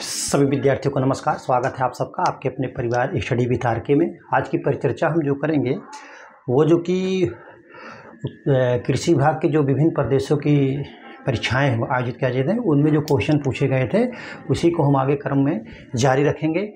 सभी विद्यार्थियों को नमस्कार। स्वागत है आप सबका आपके अपने परिवार स्टडी विद आरके में। आज की परिचर्चा हम जो करेंगे वो जो कि कृषि विभाग के जो विभिन्न प्रदेशों की परीक्षाएं आयोजित किया जाते हैं उनमें जो क्वेश्चन पूछे गए थे उसी को हम आगे क्रम में जारी रखेंगे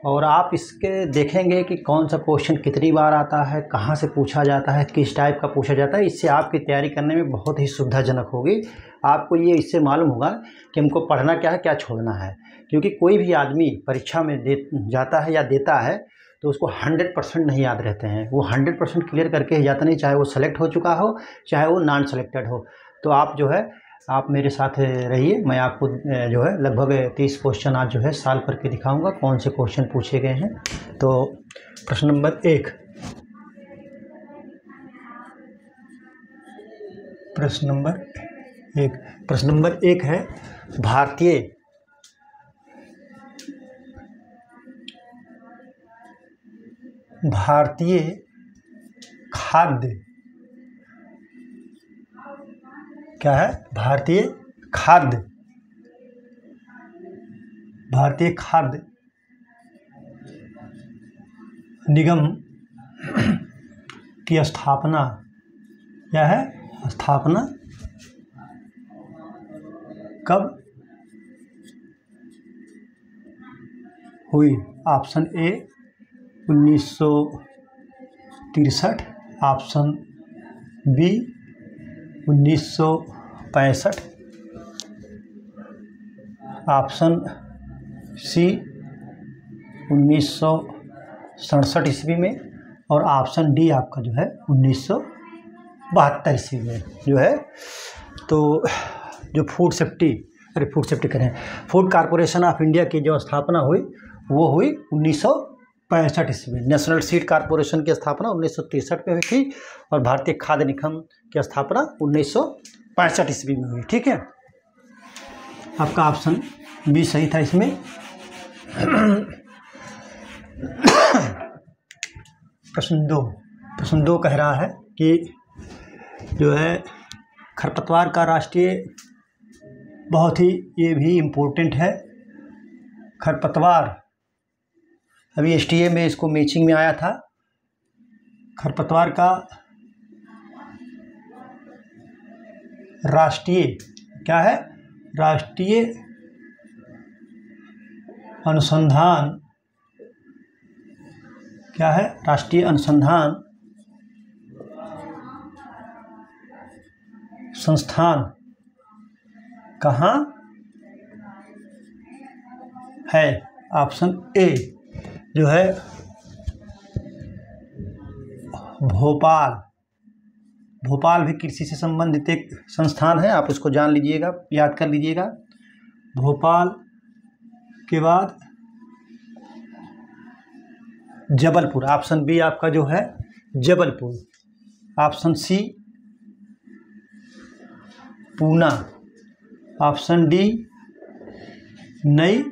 और आप इसके देखेंगे कि कौन सा क्वेश्चन कितनी बार आता है, कहाँ से पूछा जाता है, किस टाइप का पूछा जाता है। इससे आपकी तैयारी करने में बहुत ही सुविधाजनक होगी। आपको ये इससे मालूम होगा कि हमको पढ़ना क्या है, क्या छोड़ना है। क्योंकि कोई भी आदमी परीक्षा में जाता है या देता है तो उसको 100% नहीं याद रहते हैं। वो 100% क्लियर करके ही जाता नहीं, चाहे वो सेलेक्ट हो चुका हो चाहे वो नॉन सेलेक्टेड हो। तो आप जो है आप मेरे साथ रहिए, मैं आपको जो है लगभग 30 क्वेश्चन आज जो है सॉल्व करके दिखाऊंगा कौन से क्वेश्चन पूछे गए हैं। तो प्रश्न नंबर 1, प्रश्न नंबर 1 है भारतीय खाद्य क्या है? भारतीय खाद्य निगम की स्थापना क्या है? स्थापना कब हुई? Option A 1963, option B 1965, option C 1967 ईस्वी में और ऑप्शन डी आपका जो है 1972 ईस्वी में जो है। तो जो फूड कॉरपोरेशन ऑफ इंडिया की जो स्थापना हुई वो हुई 1965 ईस्वी में। नेशनल सीड कॉरपोरेशन की स्थापना 1963 में हुई थी और भारतीय खाद्य निगम की स्थापना 1965 ईस्वी में हुई। ठीक है, आपका ऑप्शन बी सही था इसमें। प्रश्न 2 कह रहा है कि जो है खरपतवार का राष्ट्रीय, बहुत ही ये भी इम्पोर्टेंट है। खरपतवार अभी एसटीए में इसको मैचिंग में आया था। खरपतवार का राष्ट्रीय क्या है? राष्ट्रीय अनुसंधान क्या है? राष्ट्रीय अनुसंधान संस्थान कहाँ है? ऑप्शन ए जो है भोपाल भी कृषि से संबंधित एक संस्थान है, आप उसको जान लीजिएगा, याद कर लीजिएगा। भोपाल के बाद जबलपुर, ऑप्शन बी आपका जो है Jabalpur, option C Poona, option D New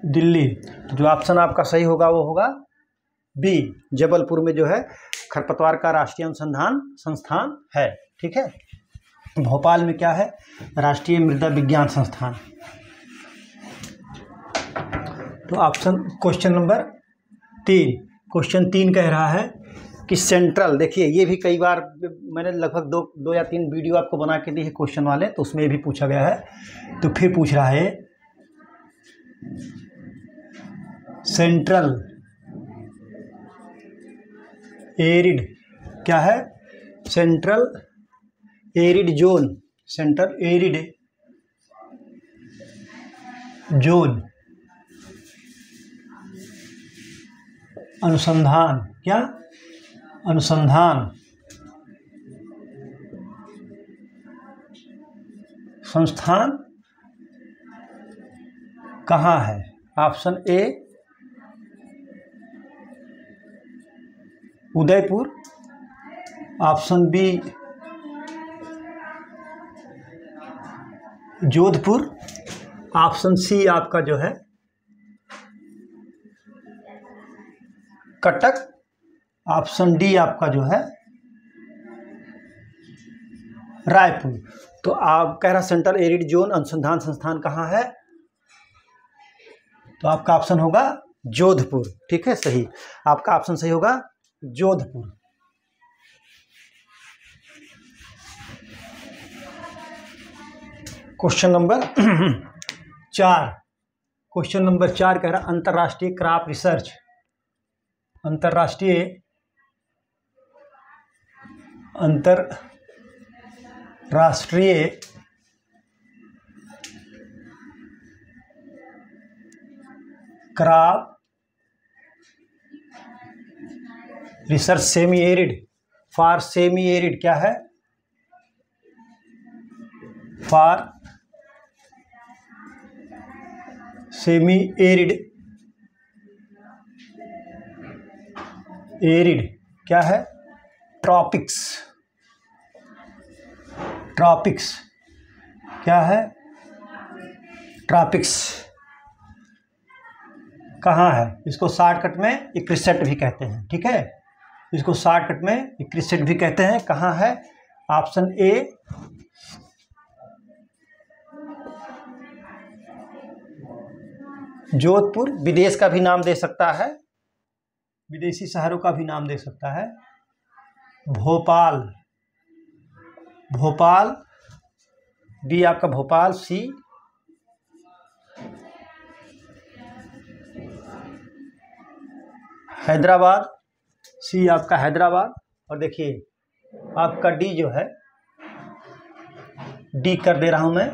Delhi. तो जो ऑप्शन आपका सही होगा वो होगा बी, जबलपुर में जो है खरपतवार का राष्ट्रीय अनुसंधान संस्थान है। ठीक है, भोपाल में क्या है? राष्ट्रीय मृदा विज्ञान संस्थान। तो ऑप्शन क्वेश्चन नंबर 3 कह रहा है कि सेंट्रल, देखिए ये भी कई बार मैंने लगभग दो या तीन वीडियो आपको बना के दिए हैं क्वेश्चन वाले, तो उसमें भी पूछा गया है। तो फिर पूछ रहा है सेंट्रल एरिड क्या है? सेंट्रल एरिड जोन अनुसंधान क्या? अनुसंधान संस्थान कहाँ है? Option A Udaipur, option B Jodhpur, option C आपका जो है कटक ऑप्शन डी आपका जो है रायपुर। तो आप कह रहा सेंट्रल एरिड जोन अनुसंधान संस्थान कहाँ है, तो आपका ऑप्शन होगा जोधपुर। ठीक है, सही, आपका ऑप्शन सही होगा Jodhpur. Question number 4, question number 4 कह रहा अंतर्राष्ट्रीय क्रॉप रिसर्च, अंतर्राष्ट्रीय crop research semi arid for semi arid क्या है, फॉर सेमी एरिड क्या है, ट्रॉपिक्स क्या है, ट्रॉपिक्स कहाँ है, इसको शॉर्टकट में इक्रिसेट भी कहते हैं। ठीक है, इसको शॉर्टकट में इक्रिसेट भी कहते हैं। कहाँ है, ऑप्शन ए जोधपुर, विदेश का भी नाम दे सकता है, विदेशी शहरों का भी नाम दे सकता है। भोपाल डी आपका भोपाल, सी हैदराबाद, सी आपका हैदराबाद। और देखिए आपका डी जो है, डी कर दे रहा हूं मैं,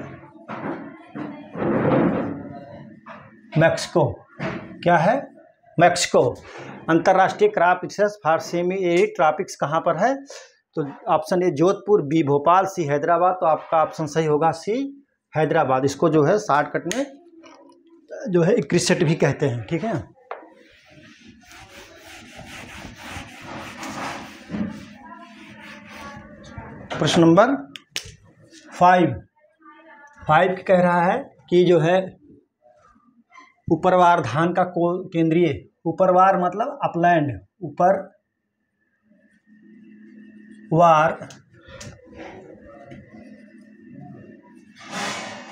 मैक्सिको क्या है, मैक्सिको। अंतर्राष्ट्रीय crop research for semi arid tropics कहाँ पर है, तो option A Jodhpur, B Bhopal, C Hyderabad. तो आपका ऑप्शन सही होगा सी हैदराबाद। इसको जो है शॉर्टकट में जो है इक्रिसेट भी कहते हैं। ठीक है, प्रश्न नंबर 5 कह रहा है कि जो है उपरवार धान का केंद्रीय, उपरवार मतलब अपलैंड, उपरवार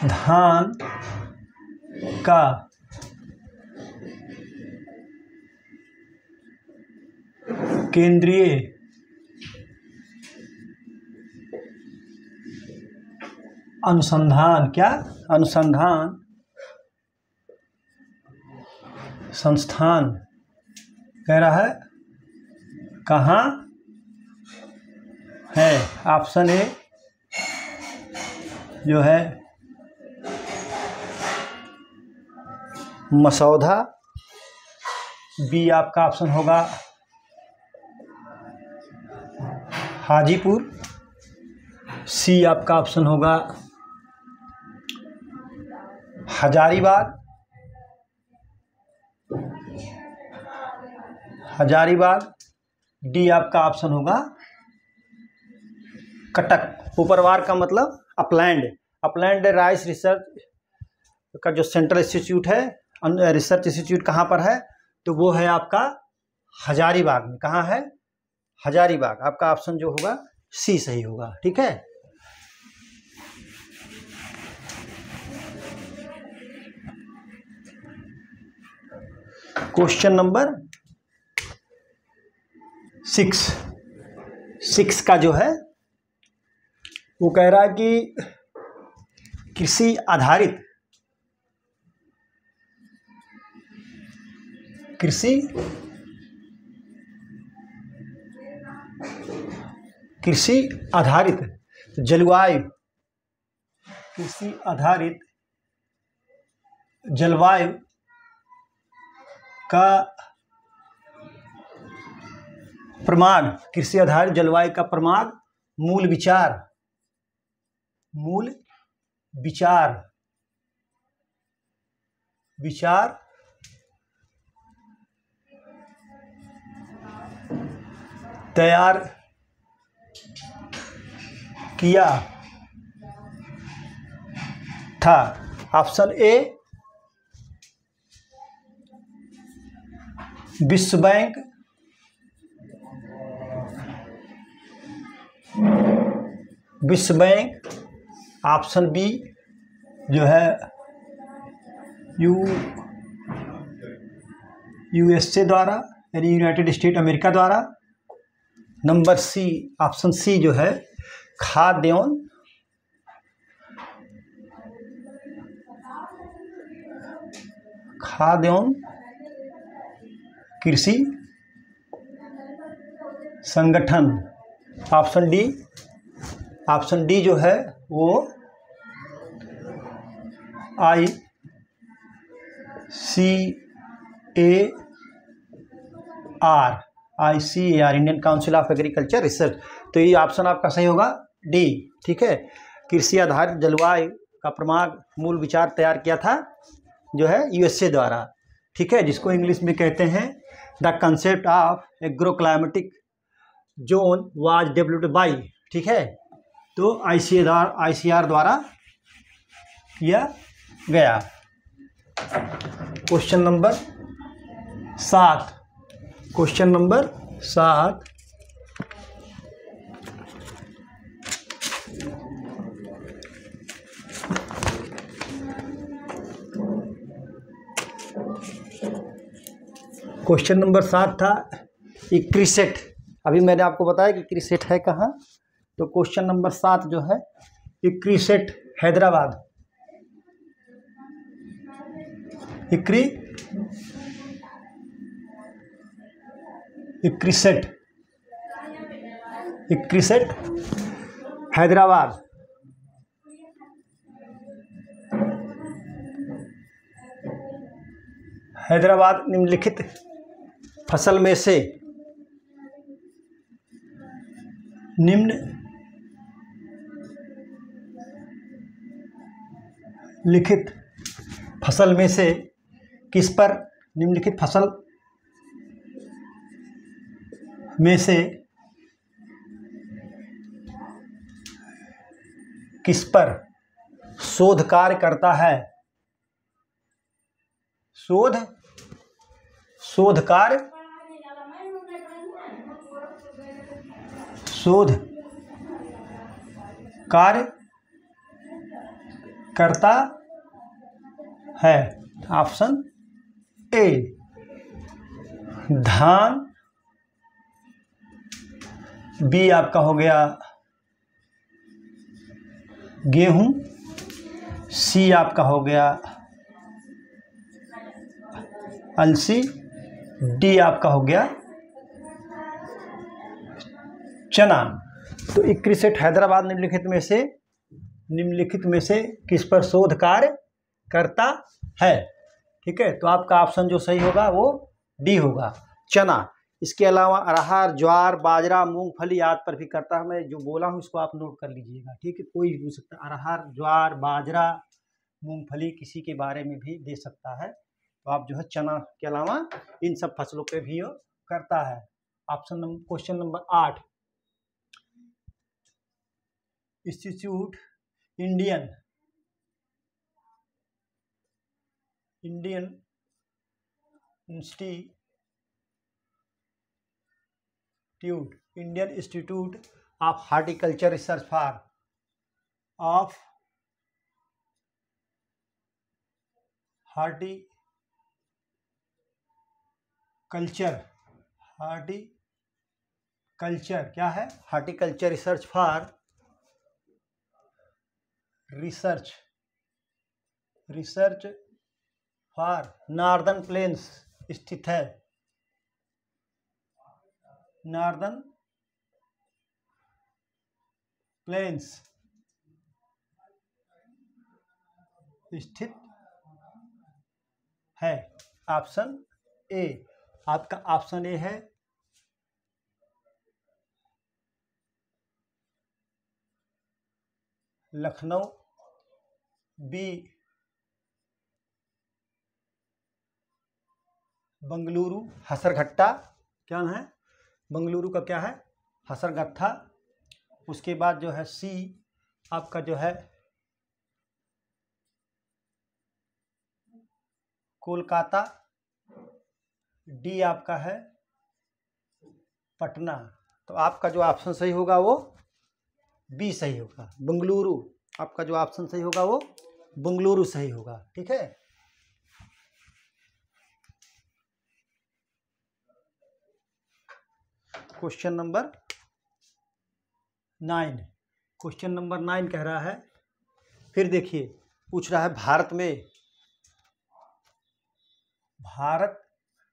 धान का केंद्रीय अनुसंधान क्या, अनुसंधान संस्थान कह रहा है कहाँ है, ऑप्शन ए जो है मसौदा, बी आपका ऑप्शन होगा हाजीपुर, सी आपका ऑप्शन होगा हजारीबाग, डी आपका ऑप्शन होगा कटक। उपरवार का मतलब अपलैंड राइस रिसर्च का जो सेंट्रल इंस्टीट्यूट है, रिसर्च इंस्टीट्यूट कहाँ पर है, तो वो है आपका हजारीबाग में। कहाँ है, हजारीबाग। आपका ऑप्शन जो होगा सी सही होगा। ठीक है, क्वेश्चन नंबर 6 का जो है वो कह रहा है कि कृषि आधारित जलवायु का प्रमाण, कृषि आधारित जलवायु का प्रमाण, मूल विचार तैयार किया था। ऑप्शन ए विश्व बैंक, विश्व बैंक, ऑप्शन बी जो है यूएसए द्वारा यानी यूनाइटेड स्टेट अमेरिका द्वारा। नंबर सी, ऑप्शन सी जो है खाद्य एवं कृषि संगठन। ऑप्शन डी जो है वो ICAR Indian council of agriculture research. तो ये ऑप्शन आपका सही होगा डी। ठीक है, कृषि आधारित जलवायु का प्रमाण मूल विचार तैयार किया था जो है यूएसए द्वारा। ठीक है, जिसको इंग्लिश में कहते हैं the concept of agroclimatic zone was developed by. ठीक है, तो ICAR द्वारा किया गया। Question number 7। Question number 7, question number 7 था इक्रिसेट। अभी मैंने आपको बताया कि इक्रिसेट है कहाँ। तो क्वेश्चन नंबर 7 जो है इक्रिसेट हैदराबाद। इक्रिसेट हैदराबाद। हैदराबाद निम्नलिखित फसल में से निम्नलिखित फसल में से किस पर निम्नलिखित फसल में से किस पर शोध कार्य करता है। शोध कार्य करता है। ऑप्शन ए धान, बी आपका हो गया गेहूं, सी आपका हो गया अलसी, डी आपका हो गया चना। तो इक्रिसेट हैदराबाद निम्नलिखित में से किस पर शोध कार्य करता है। ठीक है, तो आपका ऑप्शन जो सही होगा वो डी होगा, चना। इसके अलावा अरहर, ज्वार, बाजरा, मूंगफली आदि पर भी करता है। मैं जो बोला हूँ इसको आप नोट कर लीजिएगा। ठीक है, कोई भी पूछ सकता है, अरहर, ज्वार, बाजरा, मूंगफली किसी के बारे में भी दे सकता है। तो आप जो है चना के अलावा इन सब फसलों पे भी करता है। Question number 8, institute Indian institute of horticulture research horticulture क्या है, horticulture research for northern plains स्थित है। नॉर्दर्न प्लेन्स स्थित है। ऑप्शन ए, आपका ऑप्शन ए है लखनऊ, बी बंगलुरु हसरघट्टा, क्या है बंगलुरु का क्या है हसरगत्था। उसके बाद जो है सी आपका जो है कोलकाता, डी आपका है पटना। तो आपका जो ऑप्शन सही होगा वो बी सही होगा, बेंगलुरु। आपका जो ऑप्शन सही होगा वो बेंगलुरु सही होगा। ठीक है, क्वेश्चन नंबर 9। क्वेश्चन नंबर 9 कह रहा है, फिर देखिए पूछ रहा है भारत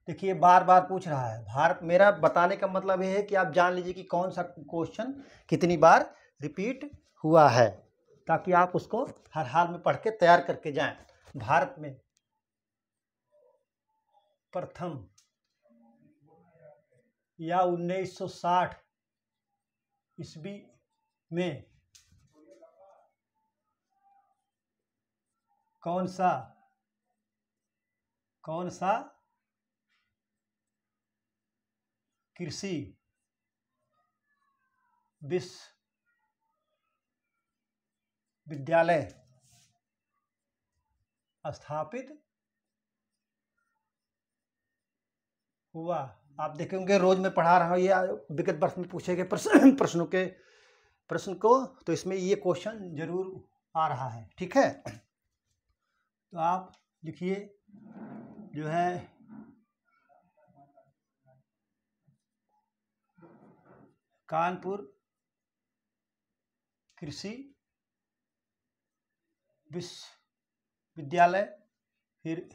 देखिए बार बार पूछ रहा है भारत। मेरा बताने का मतलब ये है कि आप जान लीजिए कि कौन सा क्वेश्चन कितनी बार रिपीट हुआ है, ताकि आप उसको हर हाल में पढ़ के तैयार करके जाएं। भारत में प्रथम या 1960 ईस्वी में कौन सा कृषि विश्वविद्यालय स्थापित हुआ। आप देखेंगे रोज मैं पढ़ा रहा हूँ, ये विगत वर्ष में पूछे गए प्रश्न को, तो इसमें ये क्वेश्चन जरूर आ रहा है। ठीक है, तो आप लिखिए जो है कानपुर कृषि विश्वविद्यालय, फिर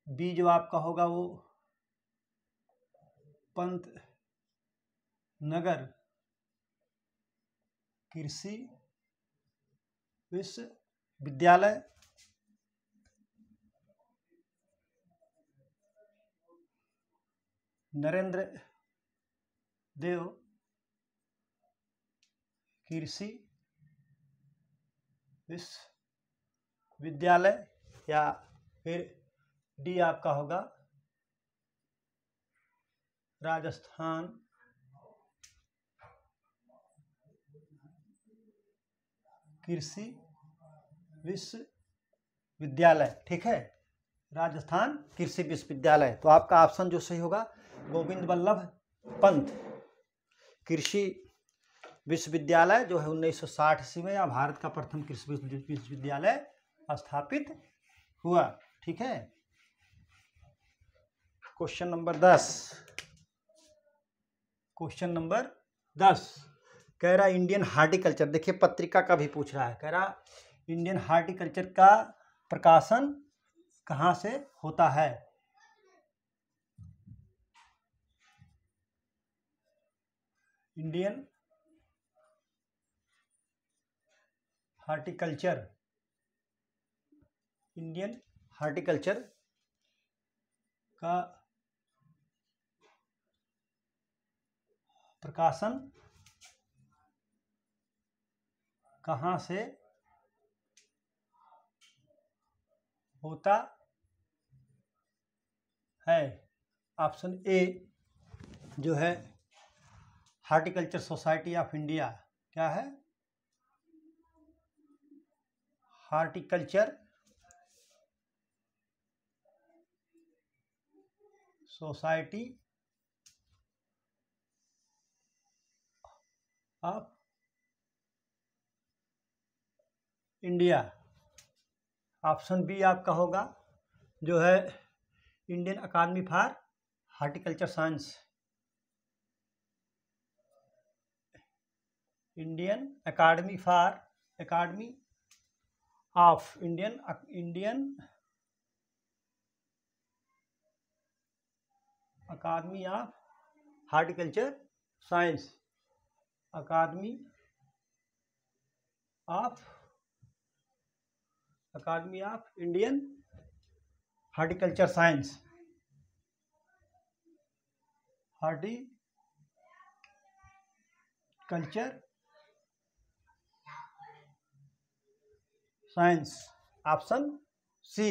बी जो आपका होगा वो पंतनगर कृषि विश्वविद्यालय, नरेंद्र देव कृषि विश्वविद्यालय, या फिर डी आपका होगा राजस्थान कृषि विश्वविद्यालय। ठीक है, राजस्थान कृषि विश्वविद्यालय। तो आपका ऑप्शन जो सही होगा गोविंद वल्लभ पंत कृषि विश्वविद्यालय, जो है 1960 ईस्वी में या भारत का प्रथम कृषि विश्वविद्यालय स्थापित हुआ। ठीक है, क्वेश्चन नंबर 10। क्वेश्चन नंबर 10 कह रहा इंडियन हार्टिकल्चर, देखिए पत्रिका का भी पूछ रहा है, कह रहा इंडियन हार्टिकल्चर का प्रकाशन कहाँ से होता है। इंडियन हार्टिकल्चर का प्रकाशन कहाँ से होता है। ऑप्शन ए जो है हार्टिकल्चर सोसाइटी ऑफ इंडिया, क्या है horticulture society of India. Option B आपका होगा जो है Indian academy for horticulture science, Indian academy of Indian academy of horticulture science, academy of Indian horticulture science, horticulture science. Option C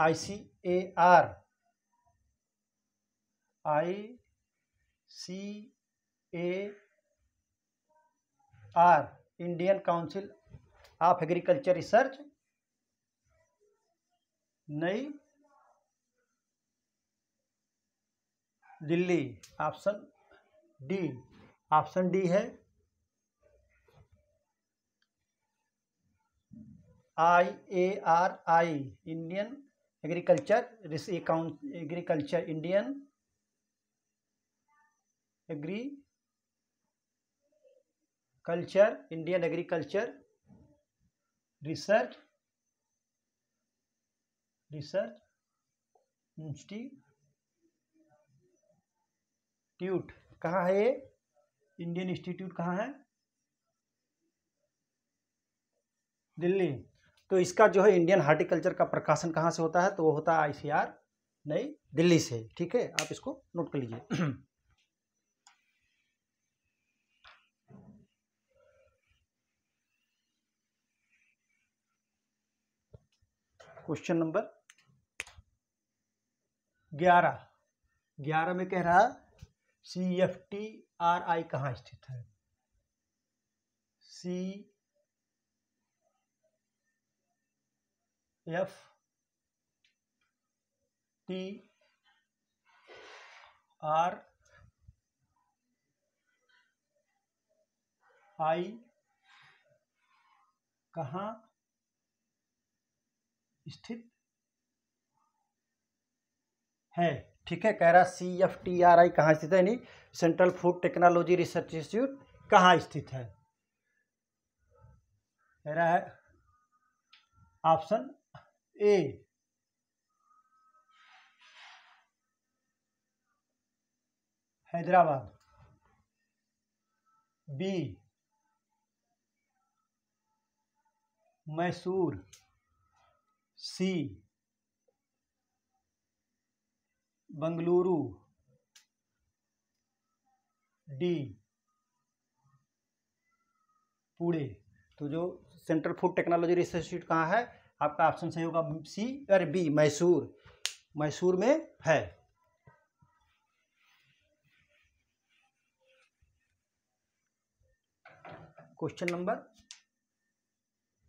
ICAR Indian council of agriculture research, नई Delhi. Option D option D है IARI, Indian agriculture agriculture Indian agriculture research institute. कहाँ है ये Indian institute? कहाँ है? दिल्ली। तो इसका जो है इंडियन हार्टिकल्चर का प्रकाशन कहाँ से होता है? तो वो होता है ICAR नई दिल्ली से। ठीक है, आप इसको नोट कर लीजिए। क्वेश्चन नंबर 11 में कह रहा CFTRI कहाँ स्थित है? CFTRI कहाँ स्थित है? ठीक है, कह रहा CFTRI कहाँ स्थित है, नहीं central food technology research institute कहाँ स्थित है? कह रहा है option A Hyderabad, B Mysore, C Bengaluru, D Pune. तो जो central food technology research institute कहाँ है? आपका ऑप्शन सही होगा सी और बी मैसूर में है। क्वेश्चन नंबर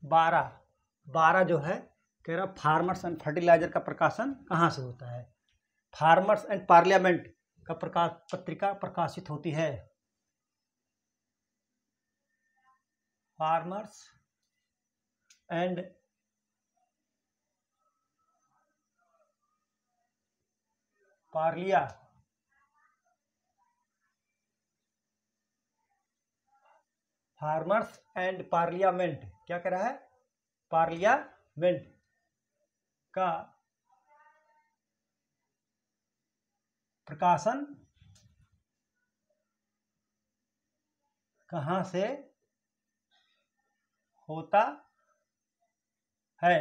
12 जो है कह रहा फार्मर्स एंड फर्टिलाइजर का प्रकाशन कहाँ से होता है? फार्मर्स एंड पार्लियामेंट का पत्रिका प्रकाशित होती है। फार्मर्स एंड पार्लियामेंट क्या कह रहा है? पार्लियामेंट का प्रकाशन कहाँ से होता है?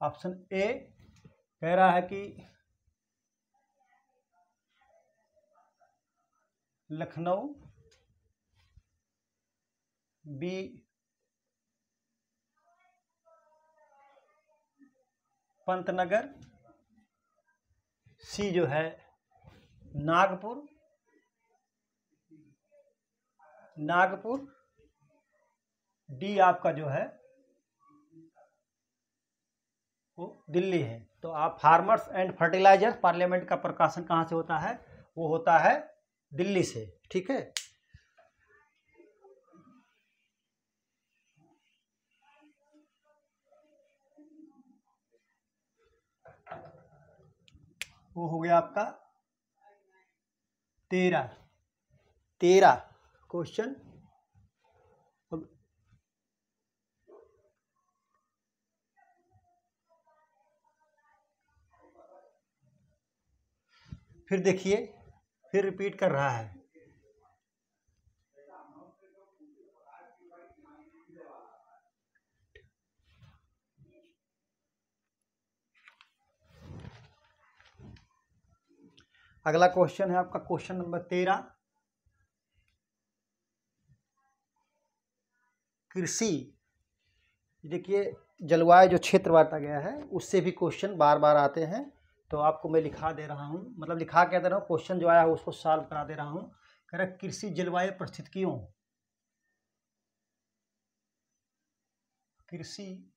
ऑप्शन ए कह रहा है कि लखनऊ, बी पंतनगर, सी जो है नागपुर, डी आपका जो है वो दिल्ली है। तो आप फार्मर्स एंड फर्टिलाइजर पार्लियामेंट का प्रकाशन कहाँ से होता है? वो होता है दिल्ली से। ठीक है, वो हो गया आपका 13 क्वेश्चन। फिर देखिए, फिर रिपीट कर रहा है। अगला क्वेश्चन है आपका क्वेश्चन नंबर 13। कृषि, देखिए जलवायु जो क्षेत्र बांटा गया है उससे भी क्वेश्चन बार बार आते हैं। तो आपको मैं लिखा दे रहा हूँ, मतलब लिखा क्या दे रहा हूँ, क्वेश्चन जो आया है उसको सॉल्व करा दे रहा हूँ। कह रहा कृषि जलवायु परिस्थितियों, कृषि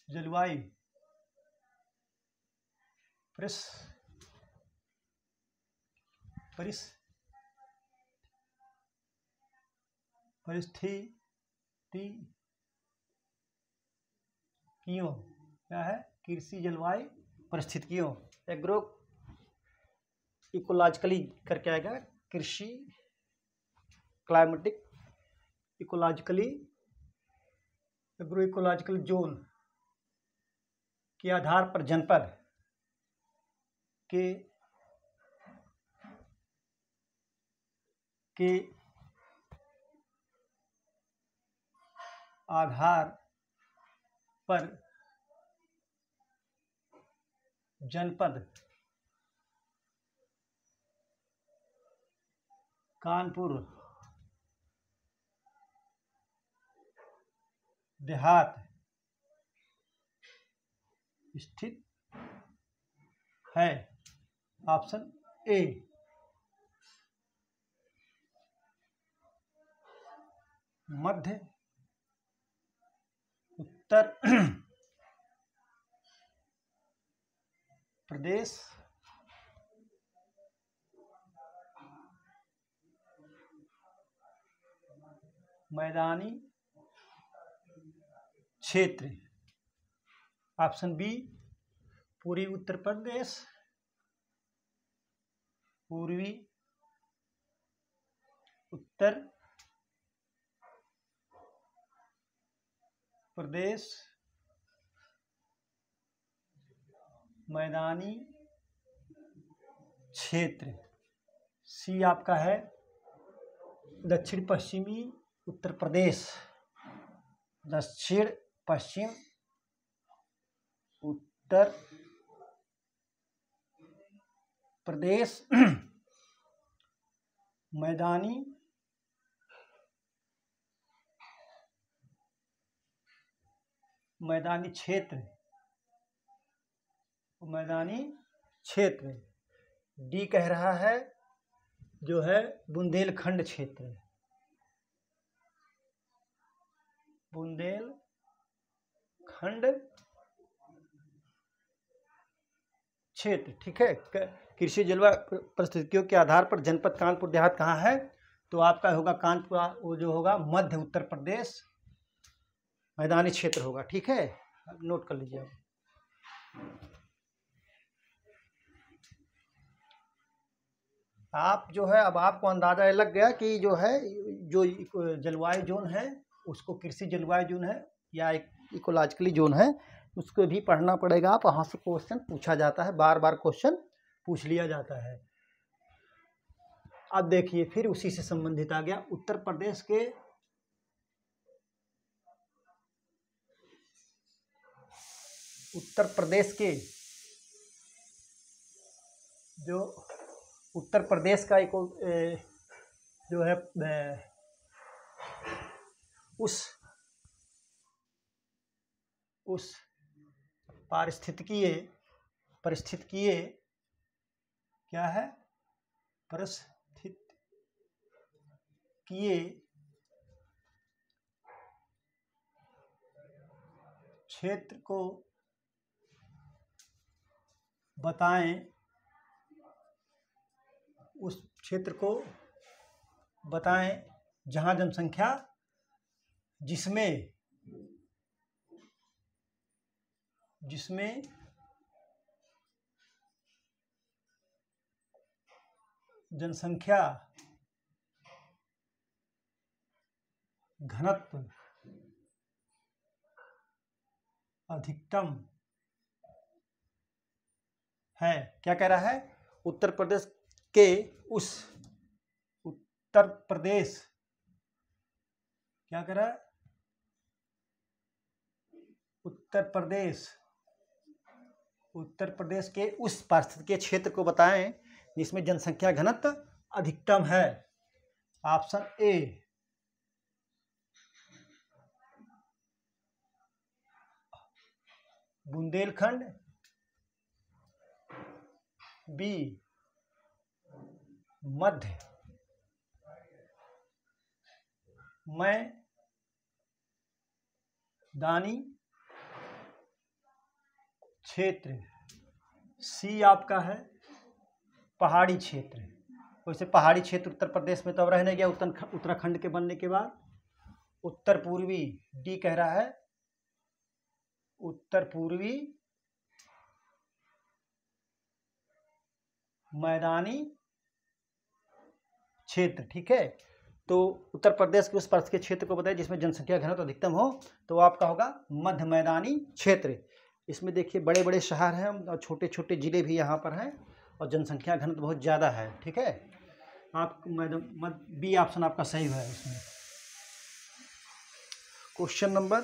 जलवायु परिस्थितियों, क्या है, कृषि जलवायु परिस्थितियों। एग्रो इकोलॉजिकली करके आएगा, कृषि climatic ecologically, agro ecological zone के आधार पर जनपद के आधार पर जनपद कानपुर देहात स्थित है। ऑप्शन ए। मध्य उत्तर प्रदेश मैदानी क्षेत्र। ऑप्शन बी पूर्वी उत्तर प्रदेश, पूर्वी उत्तर प्रदेश मैदानी क्षेत्र। सी आपका है दक्षिण पश्चिमी उत्तर प्रदेश, दक्षिण पश्चिम उत्तर प्रदेश मैदानी क्षेत्र, मैदानी क्षेत्र। डी कह रहा है जो है बुंदेलखंड क्षेत्र, बुंदेलखंड क्षेत्र। ठीक है। कृषि जलवायु परिस्थितियों के आधार पर जनपद कानपुर देहात कहाँ है, तो आपका होगा कानपुर, वो जो होगा मध्य उत्तर प्रदेश मैदानी क्षेत्र होगा। ठीक है, नोट कर लीजिए आप जो है। अब आपको अंदाजा लग गया कि जो है जो जलवायु जोन है उसको कृषि जलवायु जोन है या इकोलॉजिकली जोन है, उसको भी पढ़ना पड़ेगा। आप वहाँ से क्वेश्चन पूछा जाता है, बार बार क्वेश्चन पूछ लिया जाता है। अब देखिए फिर उसी से संबंधित आ गया उत्तर प्रदेश के जो उत्तर प्रदेश का एक जो है उस परिस्थितिकीय क्या है, परिस्थितिकीय क्षेत्र को बताएं, उस क्षेत्र को बताएं जहां जनसंख्या, जिसमें जनसंख्या घनत्व अधिकतम है। क्या कह रहा है, उत्तर प्रदेश के क्या कह रहा है, उत्तर प्रदेश के उस पारिस्थितिकीय क्षेत्र को बताएं जिसमें जनसंख्या घनत्व अधिकतम है। ऑप्शन ए बुंदेलखंड, बी मध्य मैदानी क्षेत्र, सी आपका है पहाड़ी क्षेत्र। वैसे पहाड़ी क्षेत्र उत्तर प्रदेश में तो अब रह नहीं गया उत्तराखंड के बनने के बाद। उत्तर पूर्वी, डी कह रहा है उत्तर पूर्वी मैदानी क्षेत्र, ठीक है। तो उत्तर प्रदेश के उस पर्वत के क्षेत्र को बताइए जिसमें जनसंख्या घनत्व अधिकतम हो, तो आपका होगा मध्य मैदानी क्षेत्र। इसमें देखिए बड़े बड़े शहर हैं और छोटे छोटे जिले भी यहाँ पर हैं और जनसंख्या घनत्व बहुत ज़्यादा है, ठीक है। आप बी ऑप्शन आपका सही है इसमें। क्वेश्चन नंबर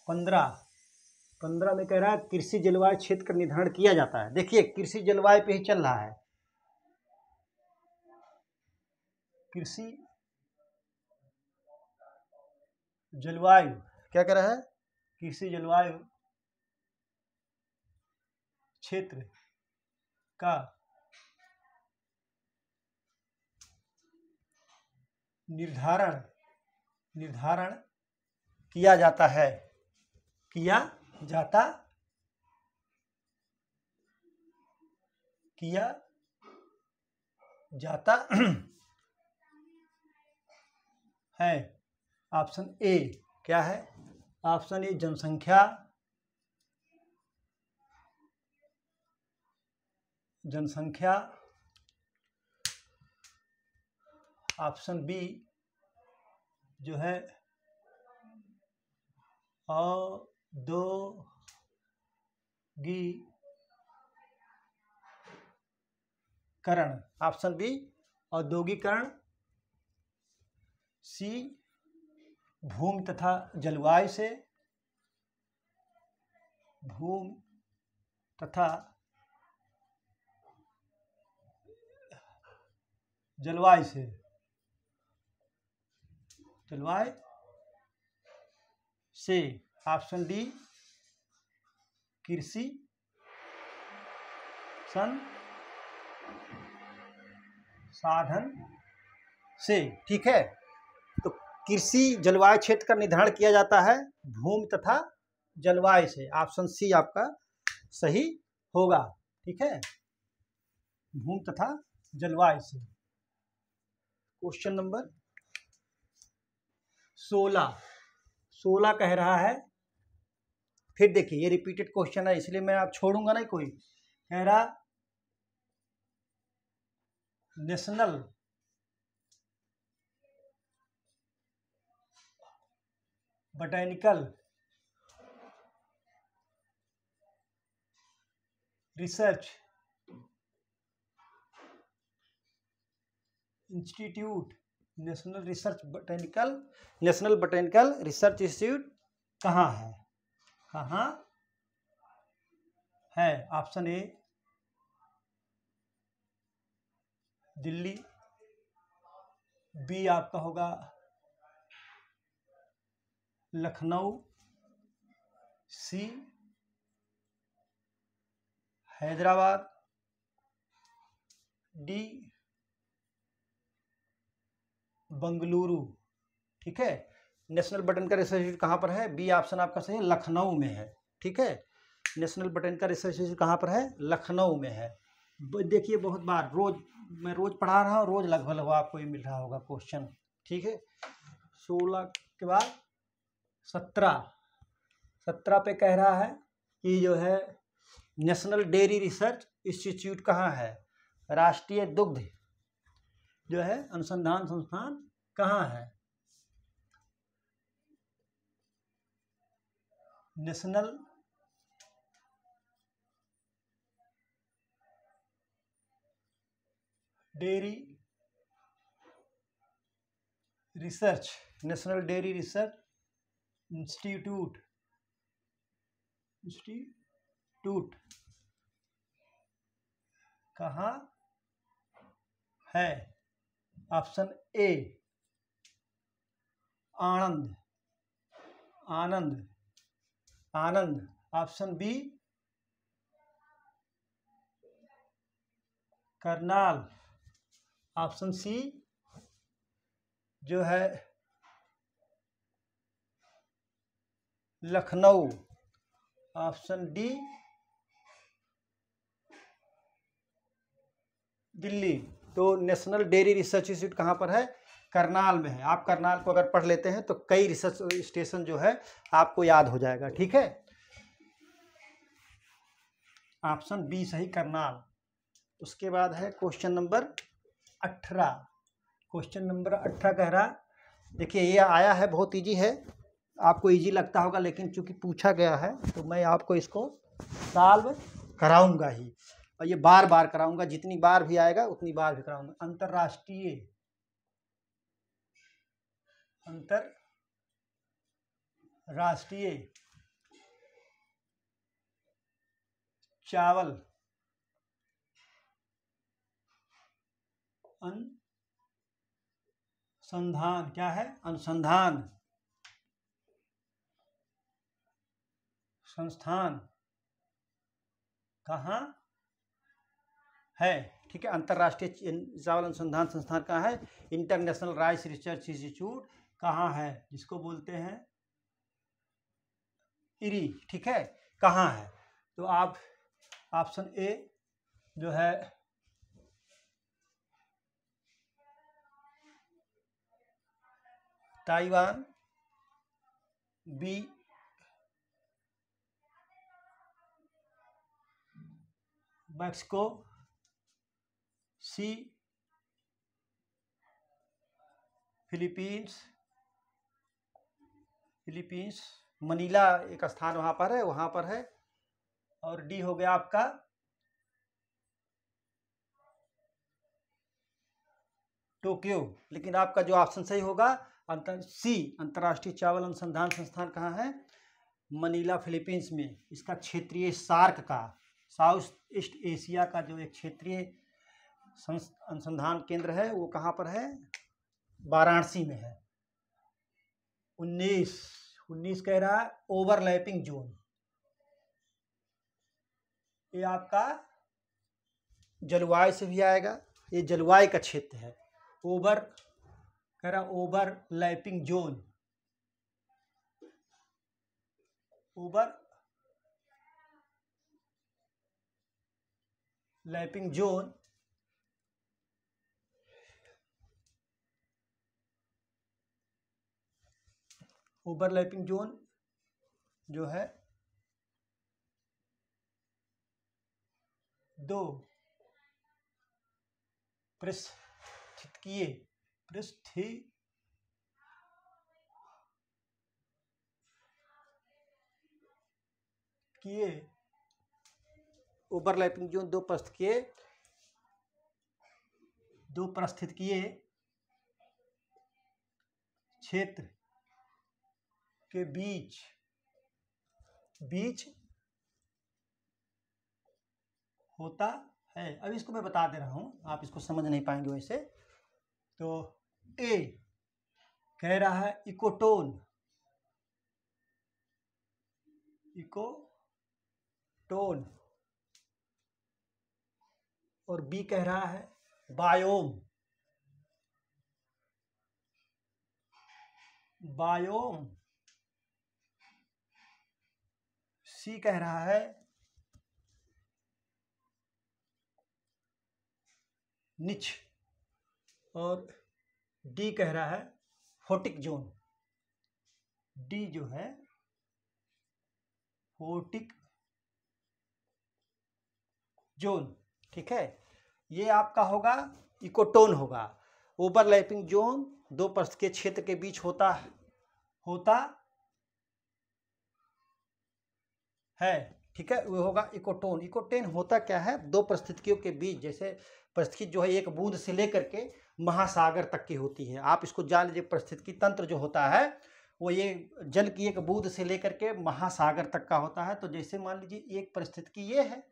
15 में कह रहा है कृषि जलवायु क्षेत्र का निर्धारण किया जाता है। देखिए कृषि जलवायु पे ही चल रहा है। कृषि जलवायु क्या कह रहा है? कृषि जलवायु क्षेत्र का निर्धारण किया जाता है, किया जाता है। ऑप्शन ए क्या है? ऑप्शन ए जनसंख्या ऑप्शन बी जो है औद्योगिकरण, ऑप्शन बी औद्योगिकरण। सी भूमि तथा जलवायु से, भूमि तथा जलवायु से, ऑप्शन डी कृषि संसाधन से, ठीक है। तो कृषि जलवायु क्षेत्र का निर्धारण किया जाता है भूमि तथा जलवायु से। ऑप्शन सी आपका सही होगा, ठीक है, भूमि तथा जलवायु से। क्वेश्चन नंबर 16 कह रहा है, फिर देखिए ये रिपीटेड क्वेश्चन है इसलिए मैं आप छोड़ूंगा नहीं कोई। कह रहा national botanical research institute, national botanical research institute कहाँ है? ऑप्शन ए दिल्ली, बी आपका होगा लखनऊ, सी हैदराबाद, डी बंगलुरु, ठीक है। नेशनल बॉटैनिकल रिसर्च इंस्टीट्यूट कहाँ पर है? बी ऑप्शन आपका सही है, लखनऊ में है, ठीक है। नेशनल बॉटैनिकल रिसर्च इंस्टीट्यूट कहाँ पर है? लखनऊ में है। देखिए बहुत बार मैं रोज पढ़ा रहा हूँ, रोज लगभग आपको ये मिल रहा होगा क्वेश्चन, ठीक है। 16 के बाद 17 पे कह रहा है कि जो है नेशनल डेयरी रिसर्च इंस्टीट्यूट कहाँ है? राष्ट्रीय दुग्ध जो है अनुसंधान संस्थान कहाँ है? नेशनल डेयरी रिसर्च इंस्टीट्यूट कहाँ है? Option A Anand, option B Karnal, option C जो है लखनऊ, ऑप्शन डी दिल्ली। तो नेशनल डेयरी रिसर्च इंस्टीट्यूट कहाँ पर है? करनाल में है। आप करनाल को अगर पढ़ लेते हैं तो कई रिसर्च स्टेशन जो है आपको याद हो जाएगा। ठीक है, ऑप्शन बी सही, करनाल। उसके बाद है क्वेश्चन नंबर 18। क्वेश्चन नंबर 18 कह रहा, देखिए ये आया है, बहुत इजी है, आपको इजी लगता होगा, लेकिन चूंकि पूछा गया है तो मैं आपको इसको सॉल्व कराऊंगा ही, और ये बार बार कराऊंगा, जितनी बार भी आएगा उतनी बार भी कराऊंगा। अंतर्राष्ट्रीय चावल अनुसंधान, क्या है? अनुसंधान संस्थान कहाँ है? ठीक है, अंतर्राष्ट्रीय चावल अनुसंधान संस्थान कहाँ है? इंटरनेशनल राइस रिसर्च इंस्टीट्यूट कहाँ है, जिसको बोलते हैं इरी। ठीक है, कहाँ है? तो आप ऑप्शन ए जो है ताइवान, बी मैक्सिको, सी फिलीपींस, मनीला एक स्थान वहाँ पर है, और डी हो गया आपका टोक्यो। लेकिन आपका जो ऑप्शन सही होगा सी, अंतर्राष्ट्रीय चावल अनुसंधान संस्थान कहाँ है? मनीला, फिलीपींस में। इसका क्षेत्रीय सार्क का, साउथ ईस्ट एशिया का जो एक क्षेत्रीय अनुसंधान केंद्र है वो कहाँ पर है? वाराणसी में है। 19 कह रहा है ओवरलैपिंग जोन, ये आपका जलवायु से भी आएगा, ये जलवायु का क्षेत्र है। ओवरलैपिंग जोन, ओवरलैपिंग जोन जो है दो पारिस्थितिकीय ओवरलैपिंग जोन दो पारिस्थितिकीय क्षेत्र के बीच होता है। अब इसको मैं बता दे रहा हूं, आप इसको समझ नहीं पाएंगे वैसे। तो ए कह रहा है इकोटोन, और बी कह रहा है बायोम, सी कह रहा है निच, और डी कह रहा है फोटिक जोन। डी जो है फोटिक जोन। ठीक है, ये आपका होगा इकोटोन होगा। ओवरलैपिंग जोन दो पारिस्थितिकीय क्षेत्र के बीच होता है। ठीक है, वो होगा इकोटोन। इकोटोन होता क्या है? दो परिस्थितियों के बीच, जैसे परिस्थिति जो है एक बूंद से लेकर के महासागर तक की होती है। आप इसको जान लीजिए, परिस्थितिकी तंत्र जो होता है वो ये जल की एक बूंद से लेकर के महासागर तक का होता है। तो जैसे मान लीजिए एक परिस्थितिकी ये है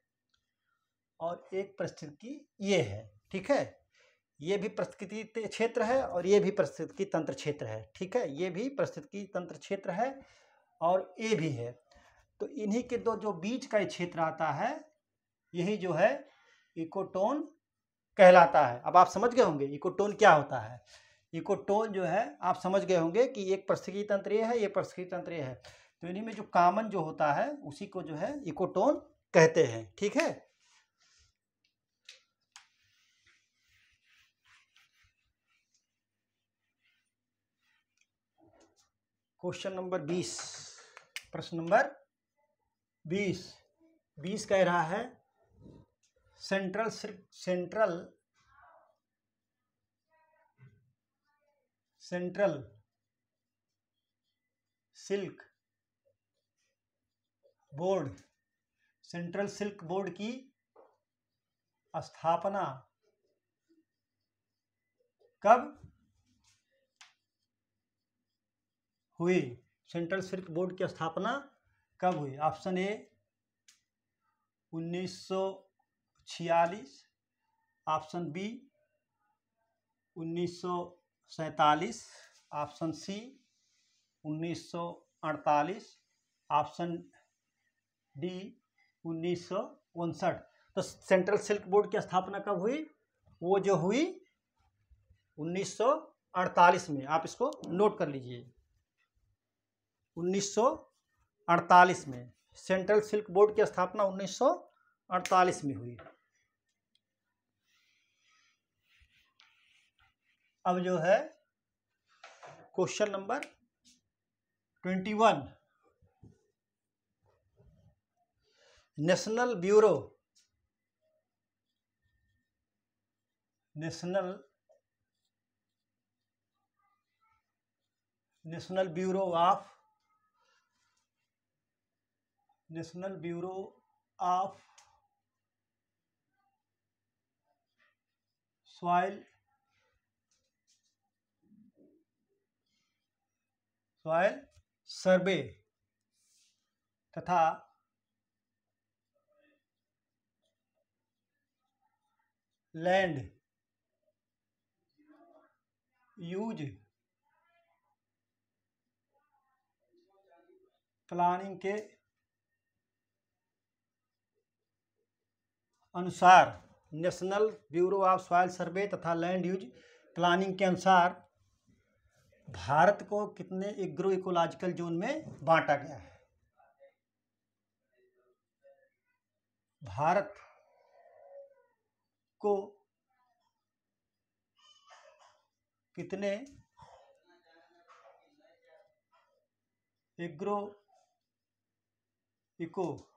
और एक परिस्थितिकी ये है। ठीक है, ये भी परिस्थितिकी क्षेत्र है और ये भी परिस्थितिकी तंत्र क्षेत्र है। ठीक है, ये भी परिस्थितिकी तंत्र क्षेत्र है और ये भी है। तो इन्हीं के दो जो बीच का क्षेत्र आता है, यही जो है इकोटोन कहलाता है। अब आप समझ गए होंगे इकोटोन क्या होता है। इकोटोन जो है आप समझ गए होंगे कि एक परिस्थितिकी तंत्र ये है, ये परिस्थितिकी तंत्र ये है। तो इन्हीं में जो कॉमन जो होता है उसी को जो है इकोटोन कहते हैं। ठीक है, क्वेश्चन नंबर 20, प्रश्न नंबर 20 कह रहा है सेंट्रल सिल्क बोर्ड की स्थापना कब हुई? सेंट्रल सिल्क बोर्ड की स्थापना कब हुई? Option A 1946, option B 1947, option C 1948, option D 1959। तो सेंट्रल सिल्क बोर्ड की स्थापना कब हुई? वो जो हुई 1948 में। आप इसको नोट कर लीजिए, 1948 में सेंट्रल सिल्क बोर्ड की स्थापना 1948 में हुई। अब जो है question number 21, national bureau of soil survey तथा लैंड यूज प्लानिंग के अनुसार, national bureau of soil survey तथा लैंड यूज प्लानिंग के अनुसार भारत को कितने एग्रो इकोलॉजिकल जोन में बांटा गया है? भारत को कितने एग्रो इकोलॉजिकल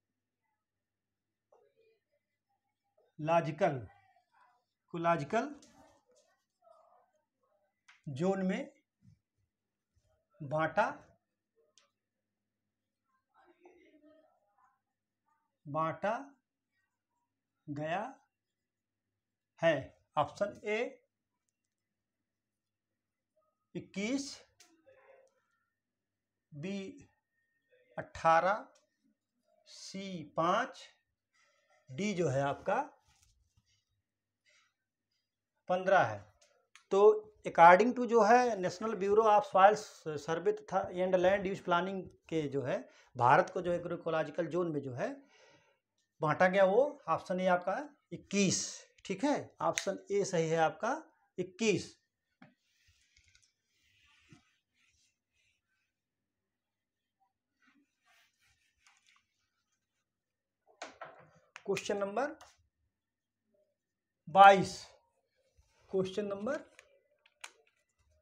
जोन में बांटा गया है? Option A 21, B 18, C 5, D जो है आपका 15 है। तो अकॉर्डिंग टू जो है national bureau of soil survey तथा एंड लैंड यूज प्लानिंग के जो है भारत को जो एग्रो इकोलॉजिकल जोन में जो है बांटा गया, वो ऑप्शन ए आपका 21। ठीक है, ऑप्शन ए सही है आपका 21। क्वेश्चन नंबर 22, क्वेश्चन नंबर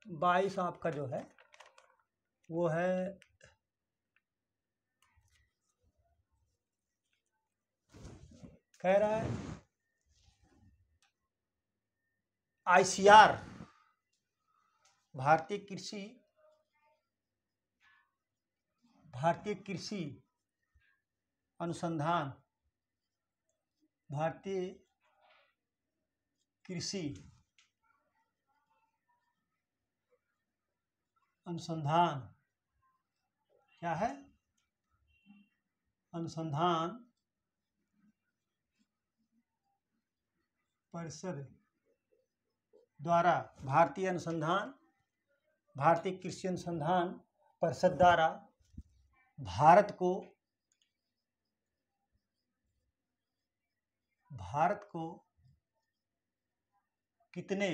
22 आपका जो है वो है कह रहा है ICR भारतीय कृषि अनुसंधान क्या है? अनुसंधान परिषद द्वारा, भारतीय कृषि अनुसंधान परिषद द्वारा भारत को कितने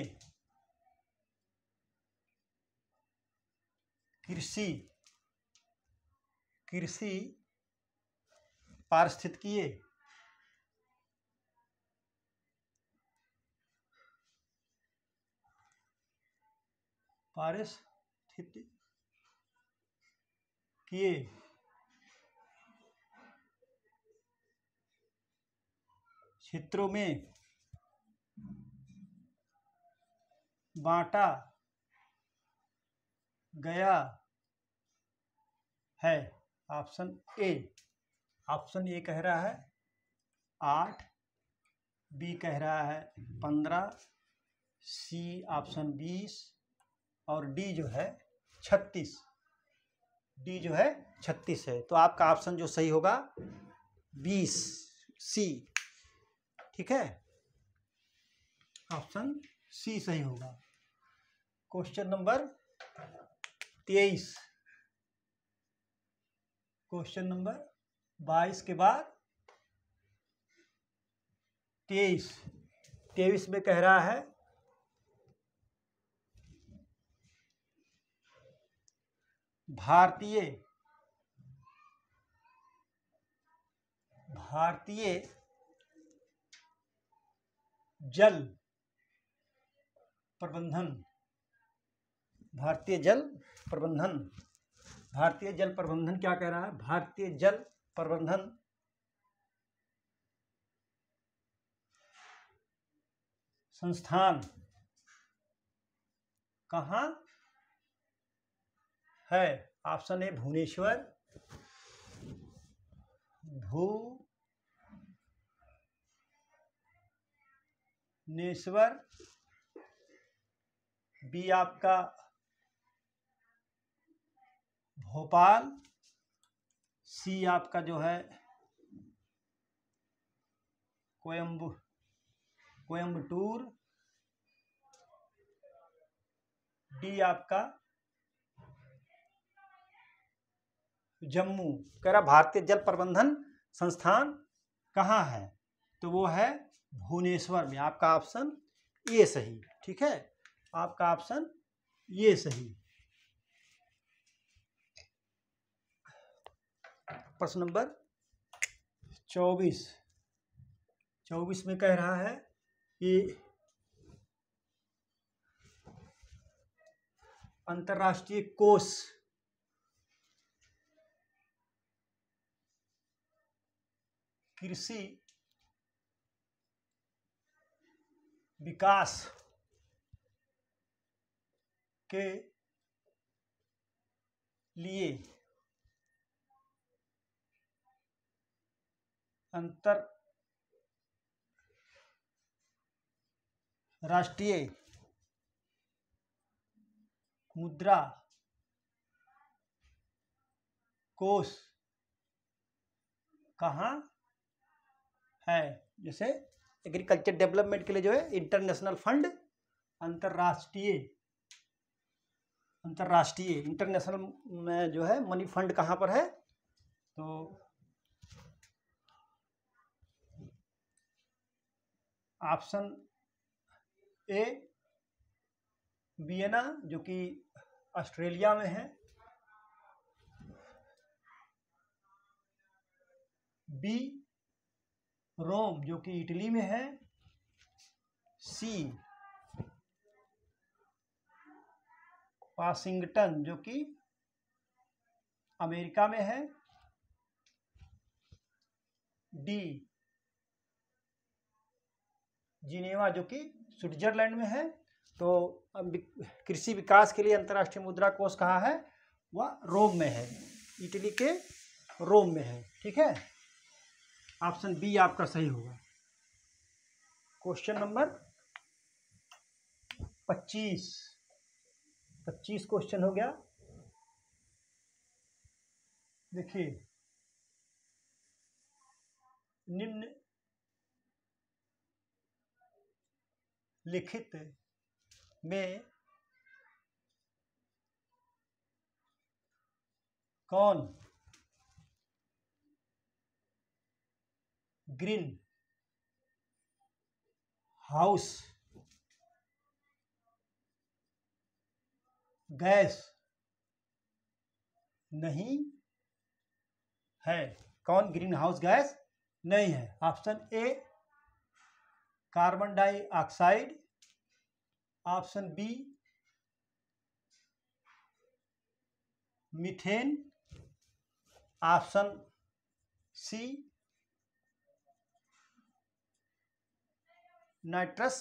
कृषि पारिस्थितिकीय स्थित किए क्षेत्रों में बांटा गया है। ऑप्शन ए कह रहा है 8, बी कह रहा है 15, सी ऑप्शन 20 और डी जो है 36। डी जो है 36 है। तो आपका ऑप्शन जो सही होगा 20 सी। ठीक है, ऑप्शन सी सही होगा। Question number 23। क्वेश्चन नंबर 22 के बाद 23 में कह रहा है भारतीय जल प्रबंधन क्या कह रहा है? भारतीय जल प्रबंधन संस्थान कहाँ है? ऑप्शन ए भुवनेश्वर, बी आपका भोपाल, सी आपका जो है कोयम्बटूर, डी आपका जम्मू। कह रहा भारतीय जल प्रबंधन संस्थान कहाँ है? तो वो है भुवनेश्वर में। आपका ऑप्शन ये सही। ठीक है, आपका ऑप्शन ये सही। प्रश्न नंबर 24 में कह रहा है कि अंतर्राष्ट्रीय कोष कृषि विकास के लिए अंतर्राष्ट्रीय मुद्रा कोष कहाँ है? जैसे एग्रीकल्चर डेवलपमेंट के लिए जो है इंटरनेशनल फंड, अंतर्राष्ट्रीय इंटरनेशनल में जो है मनी फंड कहाँ पर है? तो ऑप्शन ए वियना जो कि ऑस्ट्रेलिया में है, बी रोम जो कि इटली में है, सी वाशिंगटन जो कि अमेरिका में है, डी जिनेवा जो कि स्विट्जरलैंड में है। तो कृषि विकास के लिए अंतर्राष्ट्रीय मुद्रा कोष कहाँ है? वह रोम में है, इटली के रोम में है। ठीक है, ऑप्शन बी आपका सही होगा। क्वेश्चन नंबर 25 क्वेश्चन हो गया। देखिए, निम्न लिखित में कौन ग्रीन हाउस गैस नहीं है? कौन ग्रीन हाउस गैस नहीं है? Option A carbon dioxide, option B methane, option C nitrous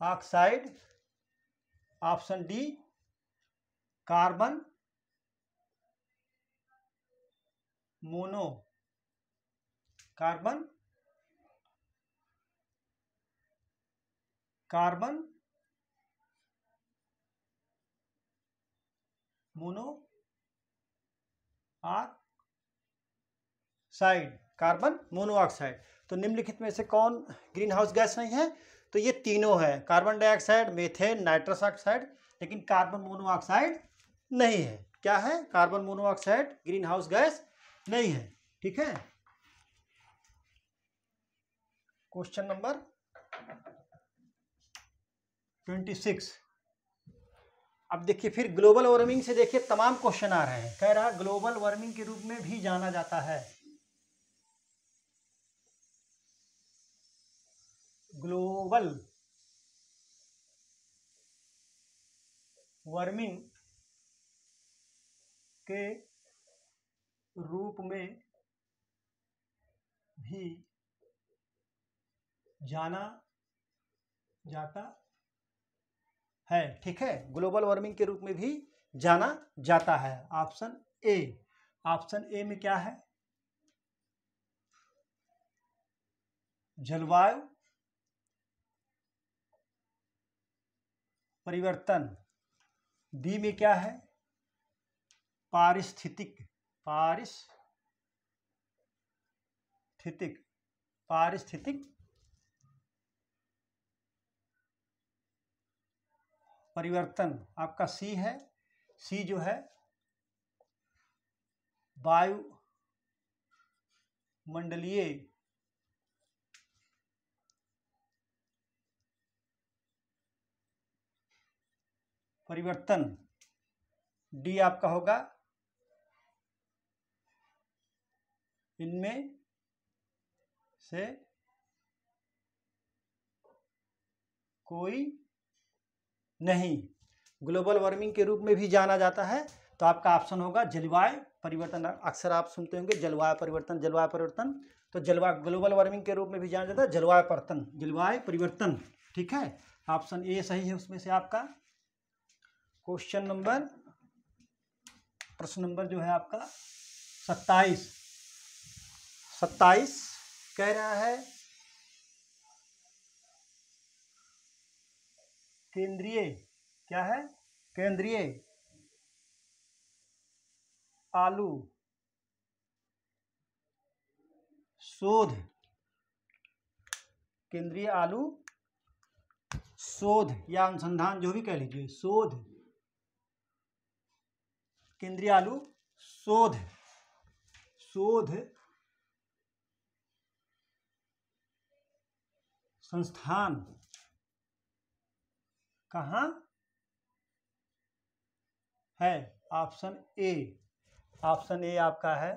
oxide, option D carbon mono carbon mono oxide, carbon monoxide. तो निम्नलिखित में से कौन ग्रीन हाउस गैस नहीं है? तो ये तीनों है, carbon dioxide, methane, nitrous oxide, लेकिन कार्बन मोनोऑक्साइड नहीं है। क्या है? Carbon monoxide green house gas नहीं है। ठीक है, क्वेश्चन नंबर 26। अब देखिए फिर ग्लोबल वार्मिंग से देखिए तमाम क्वेश्चन आ रहे हैं। कह रहा ग्लोबल वार्मिंग के रूप में भी जाना जाता है। ग्लोबल वार्मिंग के रूप में भी जाना जाता है। ठीक है, ग्लोबल वार्मिंग के रूप में भी जाना जाता है। ऑप्शन ए, ऑप्शन ए में क्या है? जलवायु परिवर्तन। बी में क्या है? पारिस्थितिक परिवर्तन। आपका सी है, सी जो है वायुमंडलीय परिवर्तन। डी आपका होगा इनमें से कोई नहीं। ग्लोबल वार्मिंग के रूप में भी जाना जाता है, तो आपका ऑप्शन होगा जलवायु परिवर्तन। अक्सर आप सुनते होंगे जलवायु परिवर्तन। तो जलवायु ग्लोबल वार्मिंग के रूप में भी जाना जाता है, जलवायु परिवर्तन। ठीक है, ऑप्शन ए सही है उसमें से आपका। प्रश्न नंबर जो है आपका 27 कह रहा है केंद्रीय आलू शोध या अनुसंधान, जो भी कह लीजिए, केंद्रीय आलू शोध संस्थान कहाँ है? ऑप्शन ए आपका है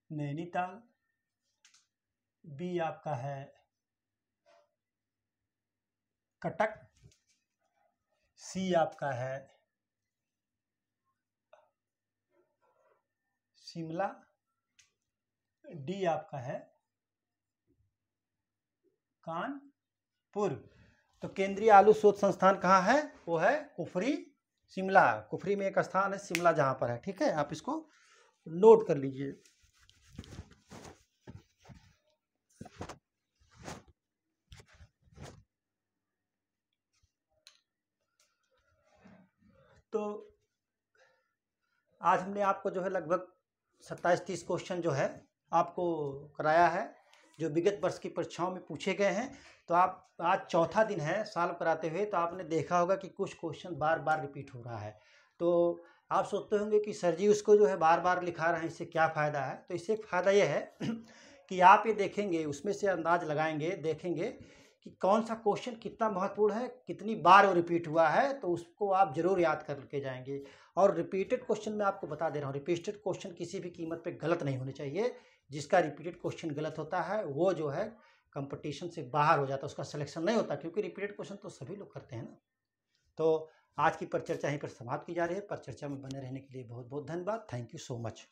नैनीताल। बी आपका है कटक। सी आपका है शिमला। डी आपका है कानपुर। तो केंद्रीय आलू शोध संस्थान कहाँ है? वो है कुफरी, शिमला। कुफरी में एक स्थान है शिमला जहाँ पर है। ठीक है, आप इसको नोट कर लीजिए। तो आज हमने आपको जो है लगभग 27-30 क्वेश्चन जो है आपको कराया है, जो विगत वर्ष की परीक्षाओं में पूछे गए हैं। तो आप आज चौथा दिन है सॉल्व कराते हुए, तो आपने देखा होगा कि कुछ क्वेश्चन बार बार रिपीट हो रहा है। तो आप सोचते होंगे कि सर जी उसको जो है बार बार लिखा रहे हैं, इससे क्या फ़ायदा है? तो इससे एक फ़ायदा यह है कि आप ये देखेंगे, उसमें से अंदाज लगाएंगे, देखेंगे कि कौन सा क्वेश्चन कितना महत्वपूर्ण है, कितनी बार वो रिपीट हुआ है, तो उसको आप ज़रूर याद करके जाएंगे। और रिपीटेड क्वेश्चन मैं आपको बता दे रहा हूँ, रिपीटेड क्वेश्चन किसी भी कीमत पे गलत नहीं होने चाहिए। जिसका रिपीटेड क्वेश्चन गलत होता है वो जो है कंपटीशन से बाहर हो जाता है, उसका सिलेक्शन नहीं होता, क्योंकि रिपीटेड क्वेश्चन तो सभी लोग करते हैं ना। तो आज की परिचर्चा यहीं पर समाप्त की जा रही है। परिचर्चा में बने रहने के लिए बहुत बहुत धन्यवाद। Thank you so much.